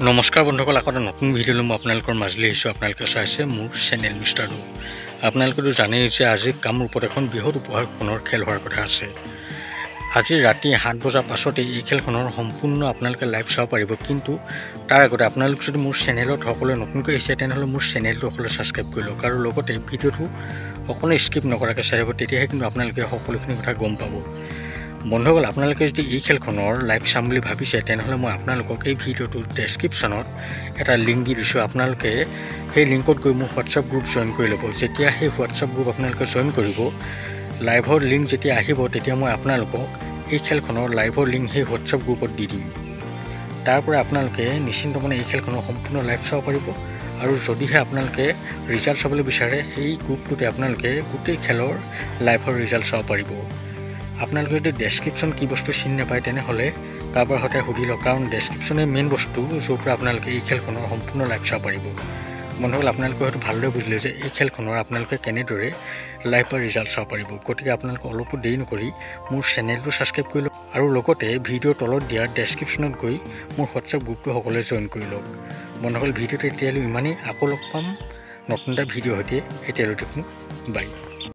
নমস্কাৰ বন্ধুসকল, আকৌ এটা নতুন ভিডিঅ' লৈ মই আপোনালোকৰ মাজলৈ আহিছোঁ। আপোনালোকে চাইছে মোৰ চেনেল মিষ্টাৰ ডু। আপোনালোকেতো জানেই যে আজি কামৰূপত এখন বৃহৎ উপহাৰখনৰ খেল হোৱাৰ কথা আছে। আজি ৰাতি 7 বজাৰ পাছতে এই খেলখনৰ সম্পূৰ্ণ আপোনালোকে লাইভ চাব পাৰিব। কিন্তু তাৰ আগতে আপোনালোক যদি মোৰ চেনেলত সকলোৱে নতুনকৈ আহিছে তেনেহ'লে মোৰ চেনেলটো সকলোৱে ছাবস্ক্ৰাইব কৰি লওক আৰু লগতে ভিডিঅ'টো সকলোৱে স্কিপ নকৰাকৈ চাই থাকিব, তেতিয়াহে কিন্তু আপোনালোকে সকলোখিনি কথা গম পাব। বন্ধুসকল, আপোনালোকে যদি এই খেলখনৰ লাইভ চাম বুলি ভাবিছে তেনেহ'লে মই আপোনালোকক এই ভিডিঅ'টোৰ ডেছক্ৰিপশ্যনত এটা লিংক দি দিছোঁ। আপোনালোকে সেই লিংকত গৈ মোৰ হোৱাটছআপ গ্ৰুপ জইন কৰি ল'ব। যেতিয়া সেই হোৱাটছআপ গ্ৰুপ আপোনালোকে জইন কৰিব, লাইভৰ লিংক যেতিয়া আহিব তেতিয়া মই আপোনালোকক এই খেলখনৰ লাইভৰ লিংক সেই হোৱাটছআপ গ্ৰুপত দি দিম। তাৰ পৰা আপোনালোকে নিশ্চিন্ত মানে এই খেলখনৰ সম্পূৰ্ণ লাইভ চাব পাৰিব। আৰু যদিহে আপোনালোকে ৰিজাল্ট চাবলৈ বিচাৰে, সেই গ্ৰুপটোতে আপোনালোকে গোটেই খেলৰ লাইভৰ ৰিজাল্ট চাব পাৰিব। আপোনালোকে যদি ডেছক্ৰিপশ্যন কি বস্তু চিনি নাপায় তেনেহ'লে কাৰোবাৰ সৈতে সুধি লওক, কাৰণ ডেছক্ৰিপশ্যনে মেইন বস্তু য'ৰ পৰা আপোনালোকে এই খেলখনৰ সম্পূৰ্ণ লাইভ চাব পাৰিব। বন্ধুসকল, আপোনালোকে হয়তো ভালদৰে বুজিলে যে এই খেলখনৰ আপোনালোকে কেনেদৰে লাইভ বা ৰিজাল্ট চাব পাৰিব। গতিকে আপোনালোকে অলপো দেৰি নকৰি মোৰ চেনেলটো ছাবস্ক্ৰাইব কৰি লওক আৰু লগতে ভিডিঅ'ৰ তলত দিয়া ডেছক্ৰিপশ্যনত গৈ মোৰ হোৱাটছআপ গ্ৰুপটো সকলোৱে জইন কৰি লওক। বন্ধুসকল, ভিডিঅ'টো এতিয়ালৈ ইমানেই। আকৌ লগ পাম নতুন এটা ভিডিঅ'ৰ সৈতে। এতিয়ালৈ দেখোন বাই।